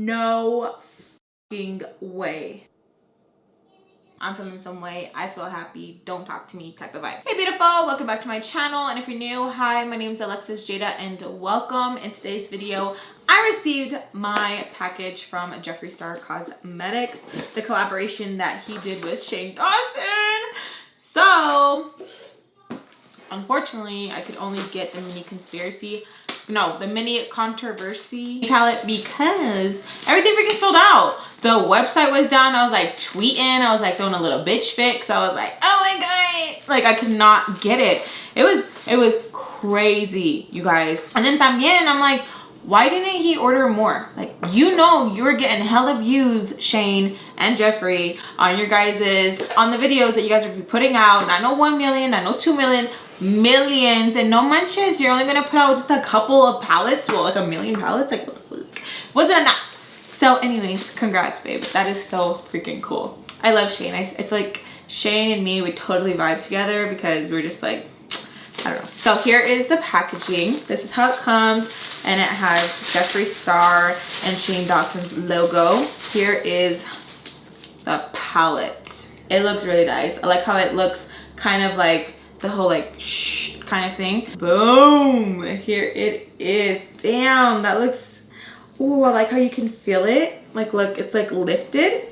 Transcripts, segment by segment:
No fucking way. I'm feeling some way, I feel happy, don't talk to me type of vibe. Hey beautiful, welcome back to my channel, and if you're new, hi, my name is Alexisjayda and welcome. In today's video, I received my package from Jeffree Star Cosmetics, the collaboration that he did with Shane Dawson. So, unfortunately, I could only get the the mini controversy palette because everything freaking sold out. The website was down. I was like tweeting. I was like throwing a little bitch fix. I was like, oh my god, like I could not get it. It was crazy, you guys. And then también, I'm like, why didn't he order more? Like, you know, you were getting hella views, Shane and Jeffree, on your guys's, on the videos that you guys would be putting out. I know 1 million, I know 2 million, millions, and no manches, you're only gonna put out just a couple of palettes. Well, like a million palettes, like wasn't enough. So anyways, congrats, babe. That is so freaking cool. I love Shane. I feel like Shane and me would totally vibe together because we're just like, I don't know. So here is the packaging. This is how it comes, and it has Jeffree Star and Shane Dawson's logo. Here is the palette. It looks really nice. I like how it looks kind of like the whole like shh kind of thing. Boom, here it is. Damn, that looks, ooh, I like how you can feel it. Like, look, it's like lifted.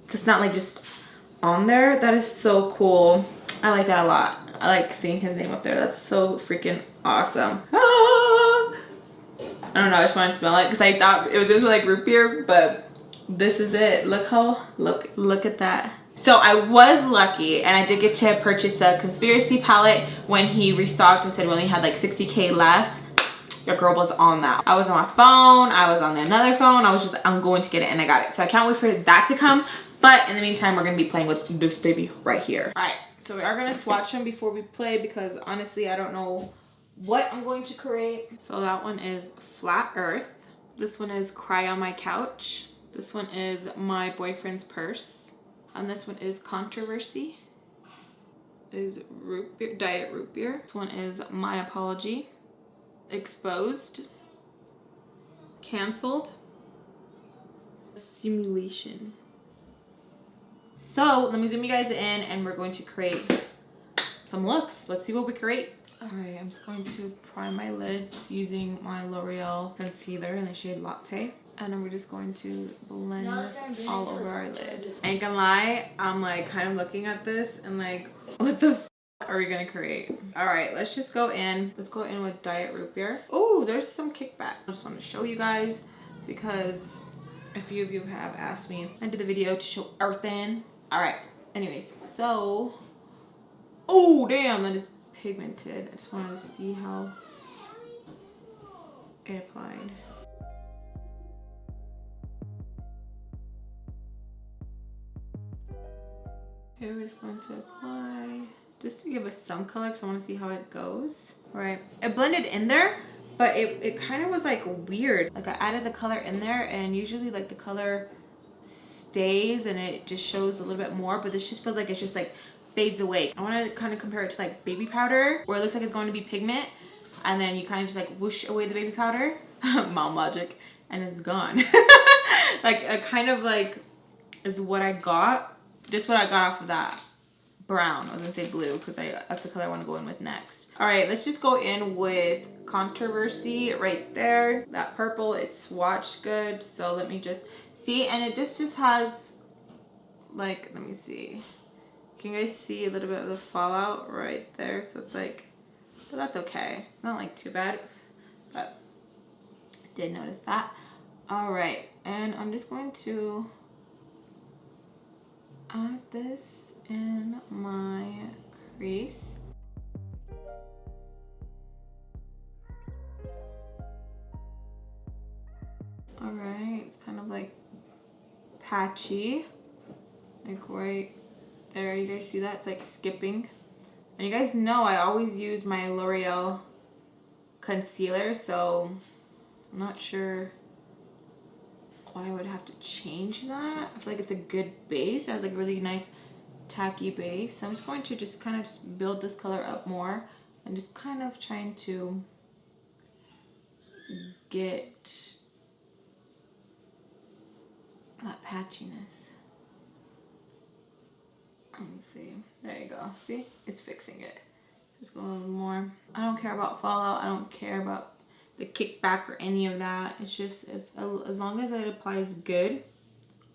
It's not like just on there. That is so cool. I like that a lot. I like seeing his name up there. That's so freaking awesome. Ah! I don't know, I just want to smell it because I thought it was like root beer, but this is it. Look at that. So I was lucky and I did get to purchase the Conspiracy palette when he restocked and said we only had like 60K left. Your girl was on that. I was on my phone, I was on another phone, I'm going to get it, and I got it. So I can't wait for that to come. But in the meantime, we're gonna be playing with this baby right here. All right, so we are gonna swatch them before we play because honestly, I don't know what I'm going to create. So that one is Flat Earth. This one is Cry on My Couch. This one is My Boyfriend's Purse. And this one is Controversy. Is root beer, Diet Root Beer. This one is My Apology. Exposed. Cancelled. Simulation. So let me zoom you guys in and we're going to create some looks. Let's see what we create. All right, I'm just going to prime my lids using my L'Oreal concealer in the shade Latte. And then we're just going to blend this all over our lid. I ain't gonna lie, I'm like kind of looking at this and like, what the f are we gonna create? All right, let's just go in. Let's go in with Diet Root Beer. Oh, there's some kickback. I just want to show you guys because a few of you have asked me I did the video to show everything. All right, anyways, so, oh damn, that is pigmented. I just wanted to see how it applied. Okay, we're just going to apply just to give us some color because I want to see how it goes. All right, it blended in there, but it kind of was like weird. Like I added the color in there and usually like the color stays and it just shows a little bit more, but this just feels like it just like fades away. I want to kind of compare it to like baby powder where it looks like it's going to be pigment and then you kind of just like whoosh away the baby powder. Mom logic, and it's gone. Like a kind of like is what I got. Just what I got off of that brown. I was gonna say blue because that's the color I want to go in with next. All right, let's just go in with Controversy right there. That purple, it's swatched good. So let me just see, and it just has like, let me see. Can you guys see a little bit of the fallout right there? So it's like, but that's okay. It's not like too bad, but I did notice that. All right, and I'm just going to add this in my crease. All right, it's kind of like patchy, like right there. You guys see that? It's like skipping. And you guys know I always use my L'Oreal concealer, so I'm not sure why I would have to change that. I feel like it's a good base. It has like a really nice tacky base. So I'm just going to just kind of just build this color up more and just kind of trying to get that patchiness. Let me see. There you go. See? It's fixing it. Just go a little more. I don't care about fallout. I don't care about the kickback or any of that. It's just as long as it applies good,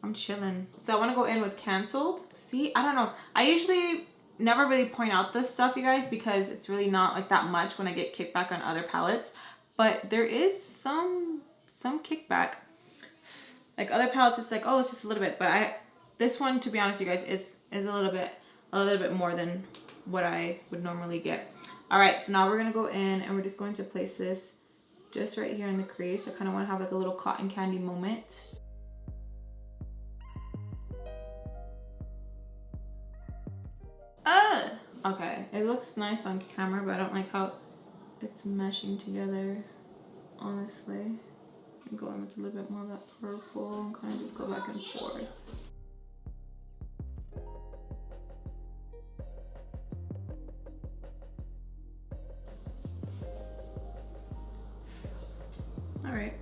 I'm chilling. So I want to go in with canceled. See, I don't know. I usually never really point out this stuff, you guys, because it's really not like that much when I get kickback on other palettes. But there is some kickback. Like other palettes, it's like, oh, it's just a little bit. But this one, to be honest, you guys, is a little bit more than what I would normally get. All right, so now we're gonna go in and we're just going to place this just right here in the crease. I kind of want to have like a little cotton candy moment. Okay, it looks nice on camera, but I don't like how it's meshing together, honestly. I'm going with a little bit more of that purple and kind of just go back and forth. All right.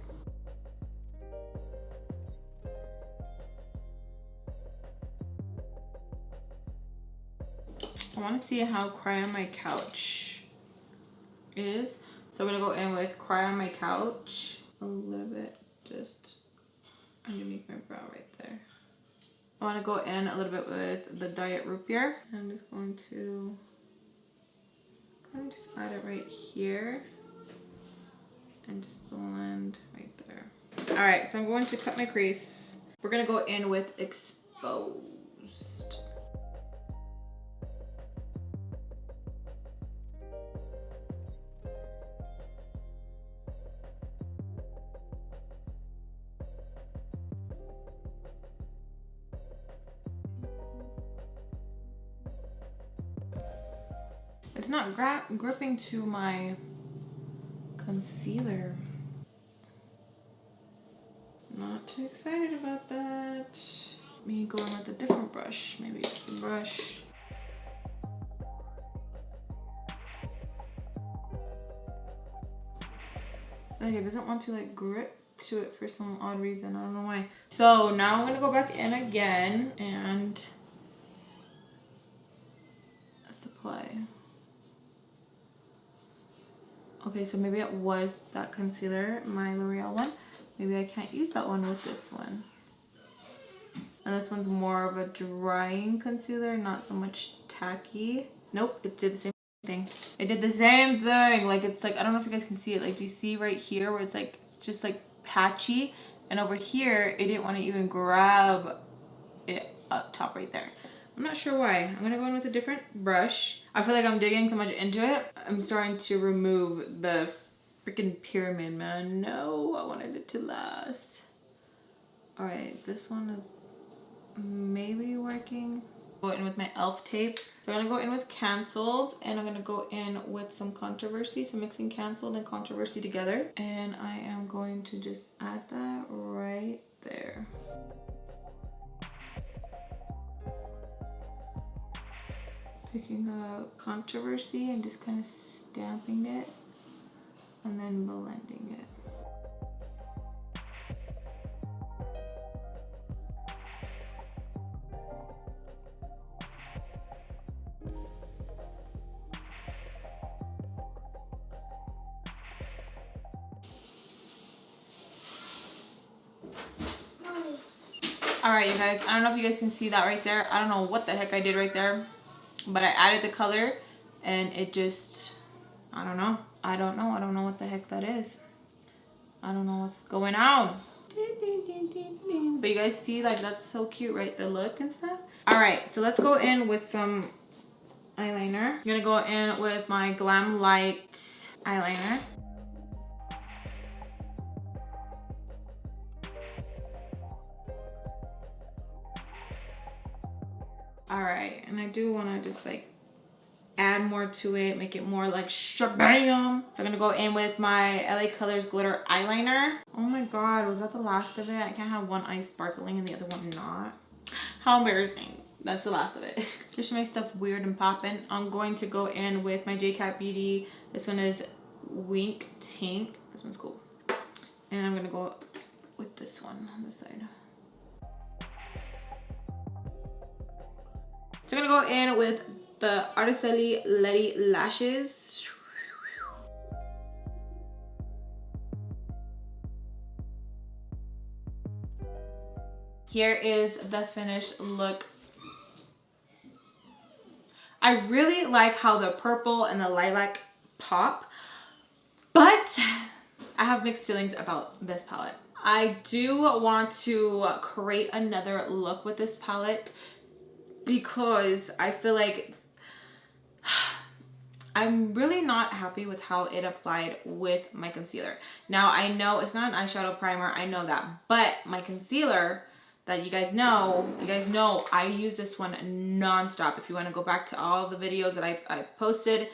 I want to see how Cry on My Couch is. So I'm going to go in with Cry on My Couch a little bit, just underneath my brow right there. I want to go in a little bit with the Diet Root Beer. I'm just going to kind of just add it right here and just blend right there. All right, so I'm going to cut my crease. We're going to go in with Exposed. It's not gripping to my concealer. Not too excited about that. Me going with a different brush. Maybe it's the brush. Like it doesn't want to like grip to it for some odd reason. I don't know why. So now I'm gonna go back in again and let's apply. Okay, so maybe it was that concealer, my L'Oreal one. Maybe I can't use that one with this one. And this one's more of a drying concealer, not so much tacky. Nope, it did the same thing. It did the same thing. Like it's like, I don't know if you guys can see it. Like, do you see right here where it's like, just like patchy? And over here, it didn't want to even grab it up top right there. I'm not sure why. I'm gonna go in with a different brush. I feel like I'm digging so much into it. I'm starting to remove the freaking pyramid, man. No, I wanted it to last. All right, this one is maybe working. Go in with my e.l.f. tape. So I'm gonna go in with Canceled, and I'm gonna go in with some Controversy. So mixing Canceled and Controversy together. And I am going to just add that right there. Picking up Controversy and just kind of stamping it and then blending it. All right, you guys, I don't know if you guys can see that right there. I don't know what the heck I did right there, but I added the color and it just, I don't know. I don't know what the heck that is. I don't know what's going on. But you guys see, like, that's so cute, right? The look and stuff. All right, so let's go in with some eyeliner. I'm gonna go in with my Glam Light eyeliner. All right, and I do want to just like add more to it, make it more like shabam. So I'm gonna go in with my LA Colors glitter eyeliner. Oh my god, was that the last of it? I can't have one eye sparkling and the other one not. How embarrassing. That's the last of it. Just to make stuff weird and poppin', I'm going to go in with my JCat Beauty. This one is Wink Tink. This one's cool. And I'm gonna go with this one on the side. So I'm gonna go in with the Articelli Letty lashes. Here is the finished look. I really like how the purple and the lilac pop, but I have mixed feelings about this palette. I do want to create another look with this palette because I feel like I'm really not happy with how it applied with my concealer. Now, I know it's not an eyeshadow primer, I know that, but my concealer that you guys know I use this one non-stop. If you want to go back to all the videos that I posted,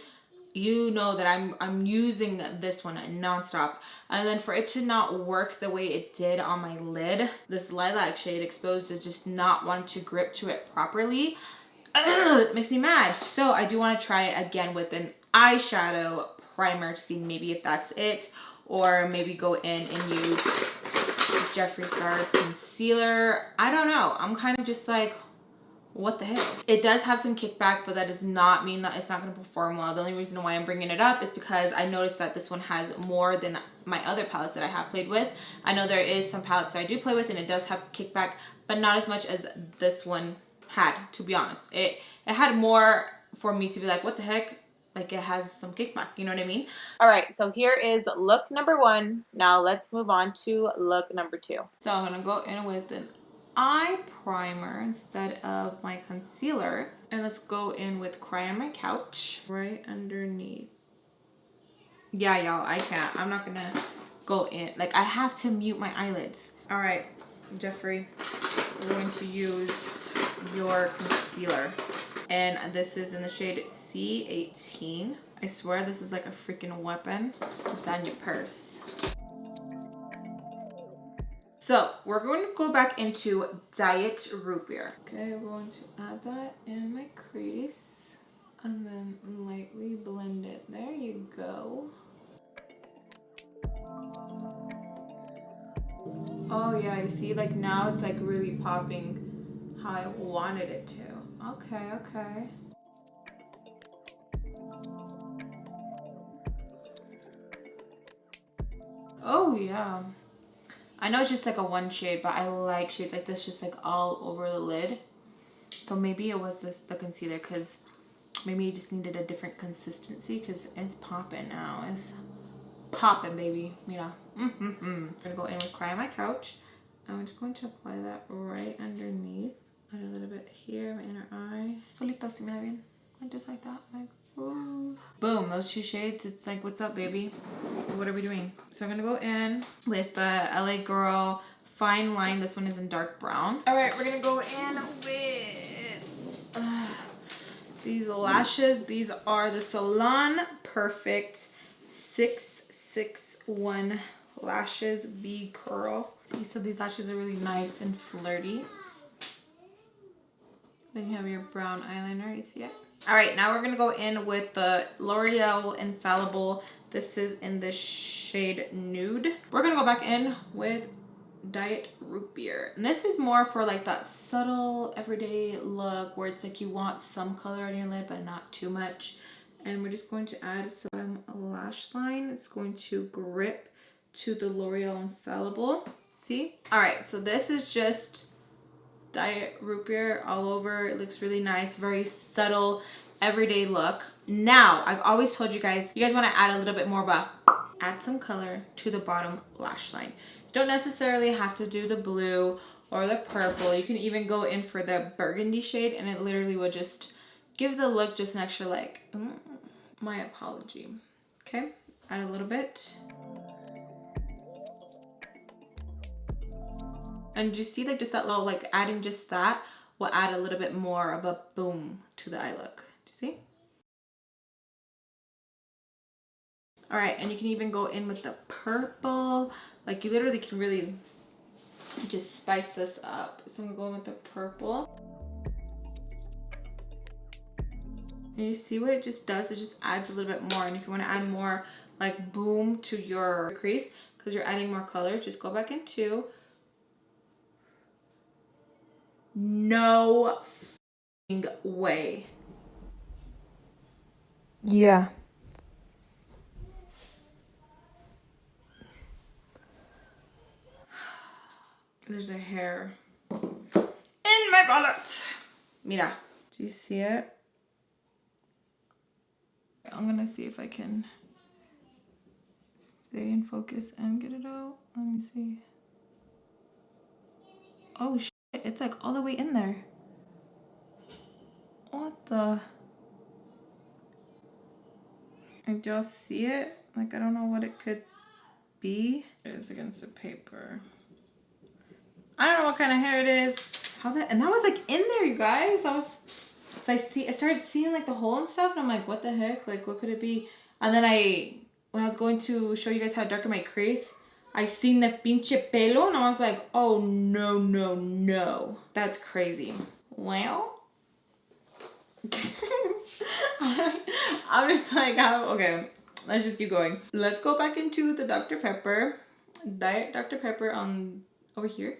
you know that I'm using this one non-stop. And then for it to not work the way it did on my lid, this lilac shade Exposed does just not want to grip to it properly. It makes me mad. So I do want to try it again with an eyeshadow primer to see maybe if that's it, or maybe go in and use Jeffree Star's concealer. I don't know. I'm kind of just like, what the hell? It does have some kickback, but that does not mean that it's not going to perform well. The only reason why I'm bringing it up is because I noticed that this one has more than my other palettes that I have played with. I know there is some palettes that I do play with and it does have kickback, but not as much as this one had, to be honest. It had more for me to be like, what the heck? Like, it has some kickback, you know what I mean? All right, so here is look number 1. Now let's move on to look number 2. So I'm gonna go in with an eye primer instead of my concealer, and let's go in with Cry on My Couch right underneath. Yeah, y'all, I can't. I'm not gonna go in. Like, I have to mute my eyelids. All right, Jeffree, we're going to use your concealer, and this is in the shade C18. I swear this is like a freaking weapon. Keep that in your purse. So we're going to go back into Diet Root Beer. Okay, we're going to add that in my crease and then lightly blend it. There you go. Oh yeah, you see, like now it's like really popping how I wanted it to. Okay, okay. Oh yeah. I know it's just like a one shade, but I like shades like this just like all over the lid. So maybe it was the concealer, because maybe it just needed a different consistency, because it's popping now. It's popping, baby. Mira. I'm gonna go in with Cry on My Couch. I'm just going to apply that right underneath. Add a little bit here, my inner eye. Solito, si me da bien. And just like that. Like, ooh. Boom, those 2 shades. It's like, what's up, baby? What are we doing? So I'm gonna go in with the LA Girl Fine Line. This one is in dark brown. All right, we're gonna go in with these lashes. These are the Salon Perfect 661 lashes B curl. See, so these lashes are really nice and flirty. Then you have your brown eyeliner, you see it? All right, now we're gonna go in with the L'Oreal Infallible. This is in the shade Nude. We're gonna go back in with Diet Root Beer. And this is more for like that subtle everyday look where it's like you want some color on your lid, but not too much. And we're just going to add some lash line. It's going to grip to the L'Oreal Infallible. See? All right, so this is just Diet Root Beer all over. It looks really nice, very subtle, everyday look. Now, I've always told you guys want to add a little bit more of a, add some color to the bottom lash line. You don't necessarily have to do the blue or the purple. You can even go in for the burgundy shade, and it literally will just give the look just an extra like, my apology. Okay, add a little bit. And you see, like, just that little, like, adding just that will add a little bit more of a boom to the eye look. Do you see? All right, and you can even go in with the purple. Like, you literally can really just spice this up. So I'm gonna go in with the purple. And you see what it just does? It just adds a little bit more. And if you want to add more, like, boom to your crease, because you're adding more color, just go back into no way. Yeah. There's a hair in my palette. Mira, do you see it? I'm gonna see if I can stay in focus and get it out. Let me see. Oh shit, it's like all the way in there. What the? Did y'all see it? Like, I don't know what it could be. It is against the paper. I don't know what kind of hair it is. How that, and that was like in there, you guys. I started seeing like the hole and stuff, and I'm like, what the heck? Like, what could it be? And then when I was going to show you guys how to darken my crease, I seen the pinche pelo, and I was like, oh no, no, no. That's crazy. Well, I'm just like, okay, let's just keep going. Let's go back into the Dr. Pepper, Diet Dr. Pepper on over here.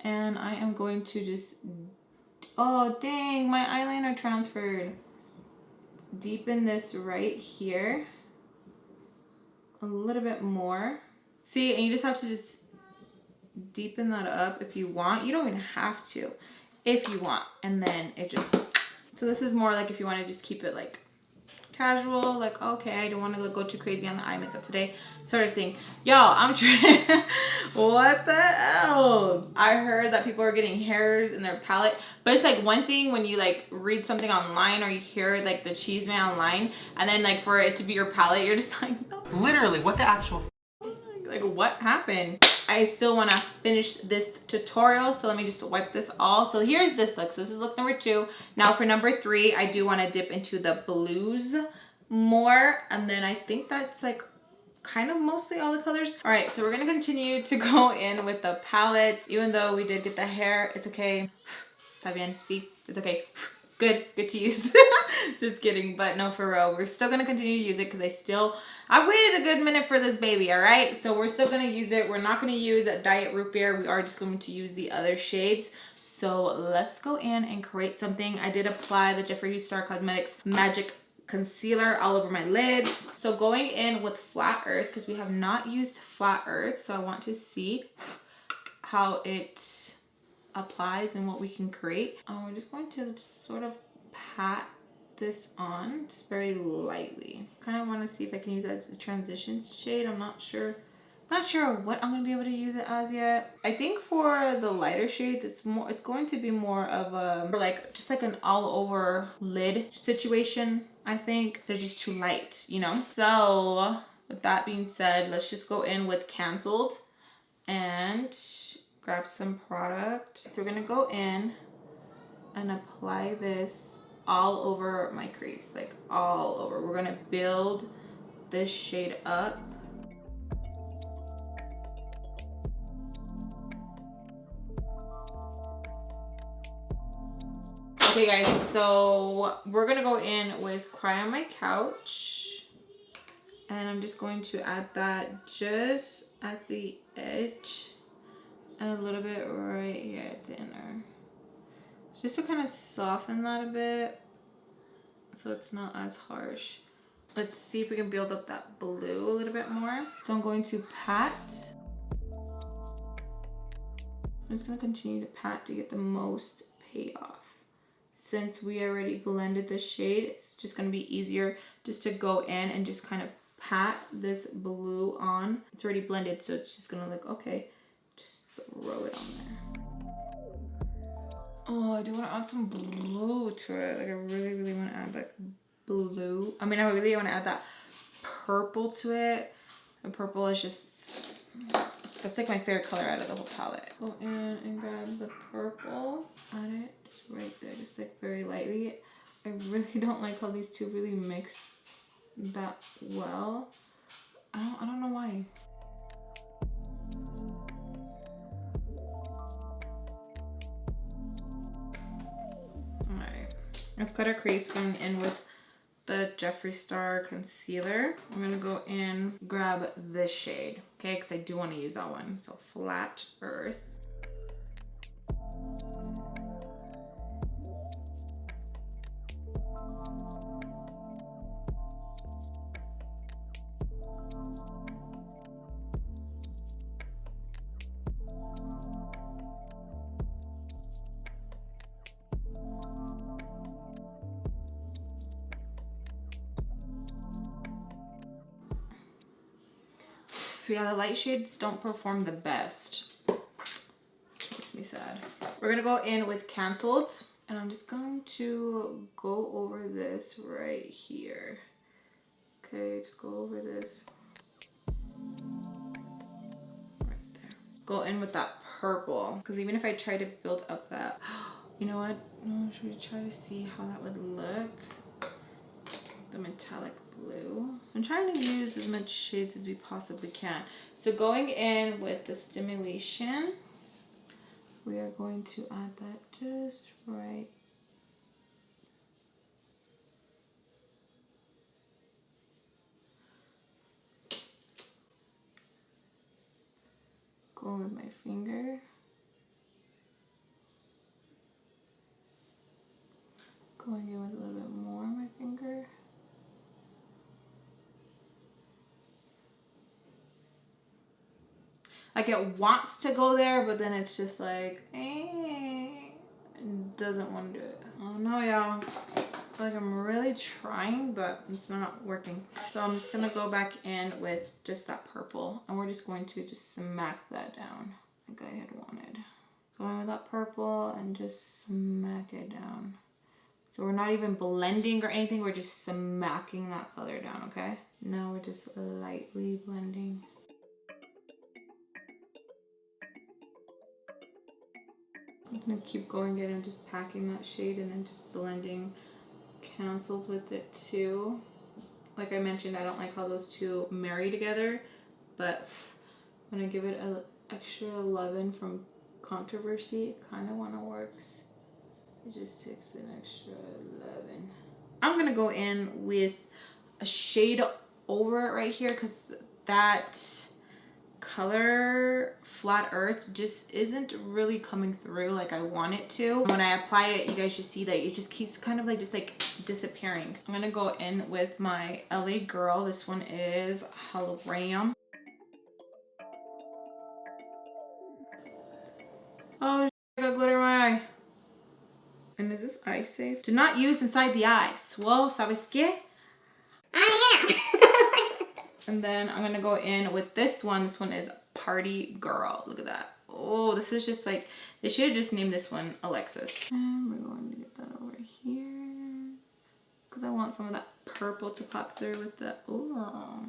And I am going to just, oh dang, my eyeliner transferred. Deepen this right here a little bit more. See, and you just have to just deepen that up if you want. You don't even have to if you want. And then it just, so this is more like if you want to just keep it like casual, like, okay, I don't want to go too crazy on the eye makeup today, sort of thing. Yo, I'm trying. What the hell? I heard that people are getting hairs in their palette, but it's like one thing when you like read something online or you hear like the cheese man online, and then like for it to be your palette, you're just like, no. Literally, what the actual Like, what happened? I still want to finish this tutorial, so let me just wipe this all. So here's this look. So this is look number 2. Now for number 3, I do want to dip into the blues more, and then I think that's like kind of mostly all the colors. All right, so we're gonna continue to go in with the palette. Even though we did get the hair, it's okay. Está bien, see, it's okay. Good to use. Just kidding, but no, for real, we're still gonna continue to use it because I waited a good minute for this baby, all right? So we're still gonna use it. We're not gonna use a Diet Root Beer. We are just going to use the other shades. So let's go in and create something. I did apply the Jeffree Star Cosmetics Magic Concealer all over my lids. So going in with Flat Earth, because we have not used Flat Earth, so I want to see how it applies and what we can create. We're just going to sort of pat this on just very lightly. Kind of want to see if I can use it as a transition shade. I'm not sure what I'm gonna be able to use it as yet. I think for the lighter shades, it's going to be more of a just like an all over lid situation. I think they're just too light, you know. So with that being said, let's just go in with Canceled and grab some product. So we're gonna go in and apply this all over my crease, like all over. We're gonna build this shade up. Okay guys, so we're gonna go in with Cry on My Couch, and I'm just going to add that just at the edge and a little bit right here at the inner, just to kind of soften that a bit so it's not as harsh. Let's see if we can build up that blue a little bit more. So I'm going to pat. I'm just gonna continue to pat to get the most payoff. Since we already blended the shade, it's just gonna be easier just to go in and just kind of pat this blue on. It's already blended, so it's just gonna look okay. Just throw it on there. Oh, I do want to add some blue to it. Like, I really, really want to add like blue. I mean, I really want to add that purple to it. And purple is just, that's like my favorite color out of the whole palette. Go in and grab the purple. Add it just right there, just like very lightly. I really don't like how these two really mix that well. I don't know why. Alright, let's cut our crease going in with the Jeffree Star Concealer. I'm gonna go in, grab this shade, okay, because I do want to use that one. So Flat Earth. Yeah, the light shades don't perform the best. Makes me sad. We're gonna go in with Canceled, and I'm just going to go over this right here. Okay, just go over this. Right there. Go in with that purple, because even if I try to build up that, you know what? No, should we try to see how that would look? The metallic blue. I'm trying to use as much shades as we possibly can. So going in with the stimulation, we are going to add that just right. Go with my finger. Going in with a little bit more on my finger. Like it wants to go there, but then it's just like, it doesn't want to do it. Oh no, y'all. Like I'm really trying, but it's not working. So I'm just gonna go back in with just that purple, and we're just going to just smack that down like I had wanted. Going with that purple and just smack it down. So we're not even blending or anything, we're just smacking that color down, okay? Now we're just lightly blending. I'm gonna keep going in and just packing that shade and then just blending Canceled with it too. Like I mentioned, I don't like how those two marry together, but I'm gonna give it an extra 11 from Controversy. It kind of wanna works. It just takes an extra 11. I'm gonna go in with a shade over it right here because that color Flat Earth just isn't really coming through like I want it to. When I apply it, you guys should see that it just keeps kind of like just like disappearing. I'm gonna go in with my LA Girl. This one is Hologram. Oh, I got glitter in my eye. And is this eye safe? Do not use inside the eyes. Well, ¿sabes qué? I am. And then I'm gonna go in with this one. This one is Party Girl. Look at that. Oh, this is just like, they should have just named this one Alexis. And we're going to get that over here because I want some of that purple to pop through with the, oh.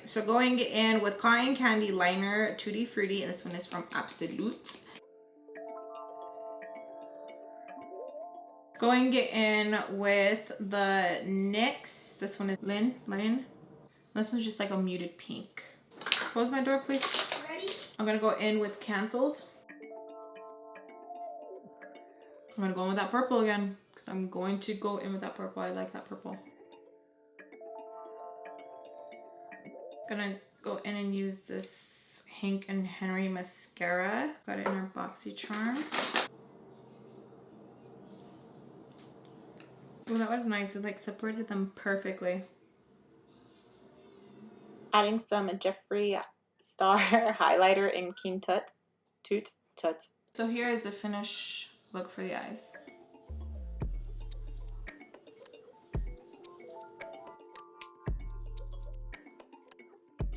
So going in with Cotton Candy Liner, Tutti Frutti, and this one is from Absolute. Going in with the NYX. This one is Lin. This one's just like a muted pink. Close my door, please. Ready? I'm gonna go in with Canceled. I'm gonna go in with that purple again because I'm going to go in with that purple. I like that purple. Gonna go in and use this Hank and Henry mascara. Got it in our BoxyCharm. Oh, that was nice. It like separated them perfectly. Adding some Jeffree Star highlighter in King Tut. Toot Tut. So here is the finish look for the eyes.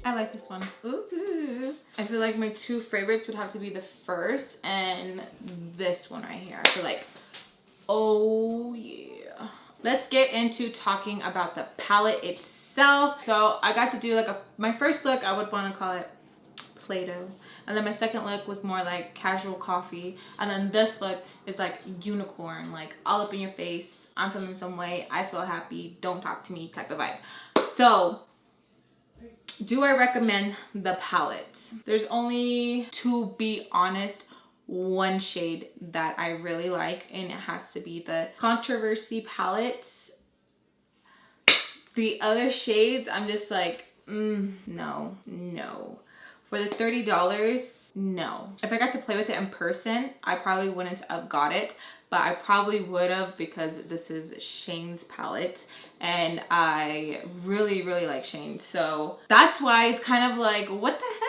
I like this one. Ooh. I feel like my two favorites would have to be the first and this one right here. I feel like, oh yeah. Let's get into talking about the palette itself. So I got to do like my first look, I would want to call it Play-Doh. And then my second look was more like casual coffee. And then this look is like unicorn, like all up in your face. I'm feeling some way. I feel happy. Don't talk to me type of vibe. So do I recommend the palette? There's only, to be honest, one shade that I really like, and it has to be the Controversy palette. The other shades, I'm just like, no. For the $30, no. If I got to play with it in person, I probably wouldn't have got it, but I probably would have because this is Shane's palette and I really like Shane. So that's why it's kind of like, what the hell?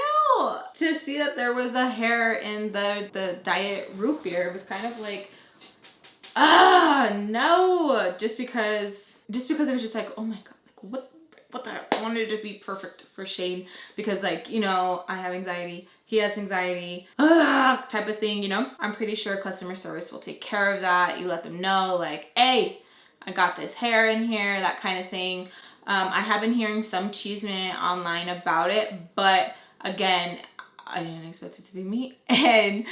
To see that there was a hair in the Diet Root Beer, it was kind of like, no. Just because it was just like, oh my God, like what? what the heck? I wanted it to be perfect for Shane because, like, you know, I have anxiety. He has anxiety, type of thing, you know? I'm pretty sure customer service will take care of that. You let them know, like, hey, I got this hair in here, that kind of thing. I have been hearing some chisme online about it, but again, I didn't expect it to be me. And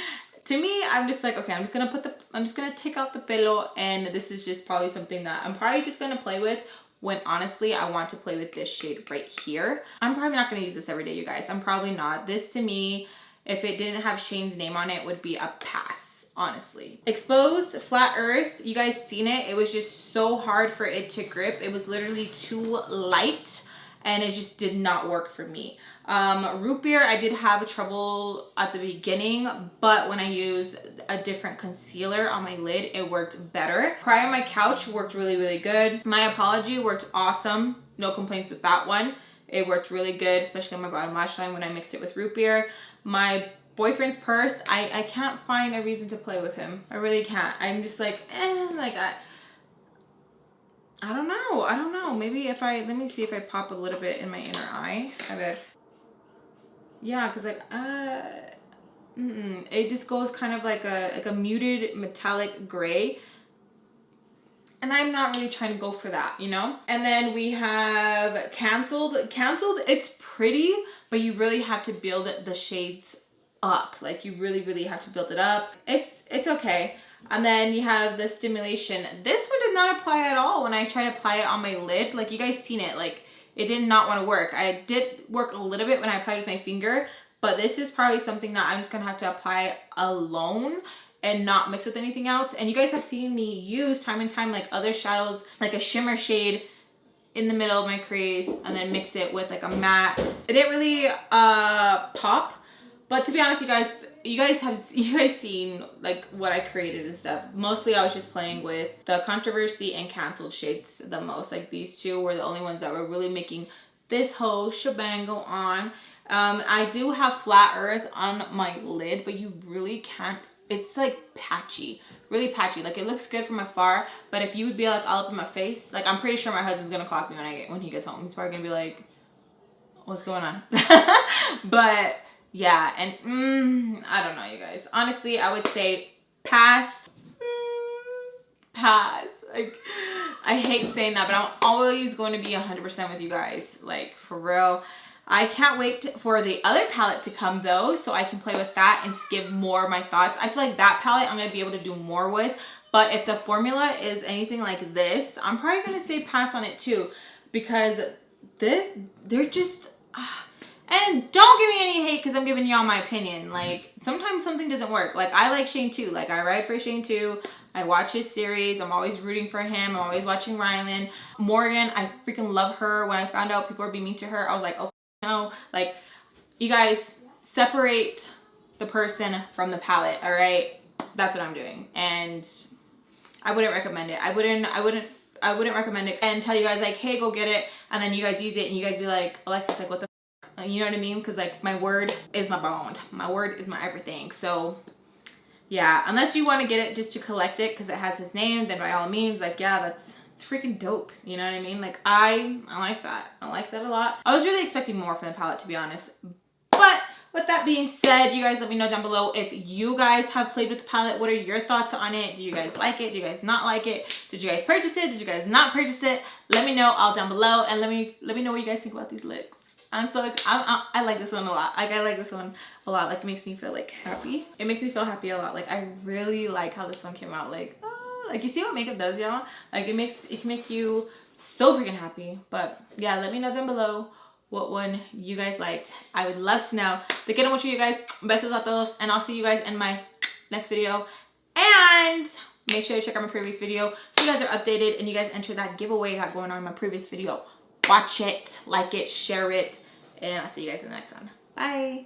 to me, I'm just like, okay, I'm just gonna take out the pelo, and this is just probably something that I'm probably just gonna play with when honestly I want to play with this shade right here. I'm probably not gonna use this every day, you guys. I'm probably not. This to me, if it didn't have Shane's name on it, would be a pass, honestly. Exposed Flat Earth, you guys seen it. It was just so hard for it to grip. It was literally too light and it just did not work for me. Root Beer, I did have trouble at the beginning, but when I used a different concealer on my lid, it worked better. Cry on My Couch worked really, really good. My Apology worked awesome. No complaints with that one. It worked really good, especially on my bottom lash line when I mixed it with Root Beer. My Boyfriend's Purse, I can't find a reason to play with him. I really can't. I'm just like, like I don't know. Maybe if let me see if I pop a little bit in my inner eye. I bet. Yeah, because like, it just goes kind of like a muted metallic gray. And I'm not really trying to go for that, you know? And then we have Canceled. Canceled, it's pretty, but you really have to build the shades up. Like you really, really have to build it up. It's okay. And then you have the Stimulation. This one did not apply at all when I tried to apply it on my lid. Like you guys seen it, like it did not want to work. I did work a little bit when I applied with my finger, but this is probably something that I'm just gonna have to apply alone and not mix with anything else. And you guys have seen me use time and time like other shadows, like a shimmer shade in the middle of my crease and then mix it with like a matte. It didn't really pop, but to be honest, you guys seen like what I created and stuff. Mostly I was just playing with the Controversy and Canceled shades the most. Like these two were the only ones that were really making this whole shebang go on. I do have Flat Earth on my lid, but you really can't, it's like patchy, really patchy. Like it looks good from afar, but if you would be like all up in my face, like I'm pretty sure my husband's gonna clock me when he gets home. He's probably gonna be like, what's going on? But yeah, and I don't know, you guys. Honestly, I would say pass. Pass. Like, I hate saying that, but I'm always going to be 100% with you guys. Like, for real. I can't wait for the other palette to come though, so I can play with that and give more of my thoughts. I feel like that palette I'm going to be able to do more with, but if the formula is anything like this, I'm probably going to say pass on it too, because they're just... And don't give me any hate because I'm giving y'all my opinion. Like, sometimes something doesn't work. Like, I like Shane too. Like, I ride for Shane too. I watch his series. I'm always rooting for him. I'm always watching Rylan. Morgan, I freaking love her. When I found out people were being mean to her, I was like, oh, no. Like, you guys, separate the person from the palette, all right? That's what I'm doing. And I wouldn't recommend it. I wouldn't recommend it and tell you guys, like, hey, go get it. And then you guys use it and you guys be like, Alexis, like, what the f? You know what I mean? Because, like, my word is my bond. My word is my everything. So, yeah, unless you want to get it just to collect it because it has his name, then by all means, like, yeah, it's freaking dope. You know what I mean? Like, I like that. I like that a lot. I was really expecting more from the palette, to be honest. But with that being said, you guys let me know down below if you guys have played with the palette. What are your thoughts on it? Do you guys like it? Do you guys not like it? Did you guys purchase it? Did you guys not purchase it? Let me know all down below, and let me know what you guys think about these looks. I like this one a lot. Like, I like this one a lot. Like, it makes me feel like happy. It makes me feel happy a lot. Like, I really like how this one came out. Like, oh, like, you see what makeup does, y'all? Like, it can make you so freaking happy. But yeah, let me know down below what one you guys liked. I would love to know. Te quiero mucho, you guys. Besos a todos, and I'll see you guys in my next video. And make sure to check out my previous video so you guys are updated and you guys enter that giveaway I got going on in my previous video. Watch it, like it, share it, and I'll see you guys in the next one. Bye.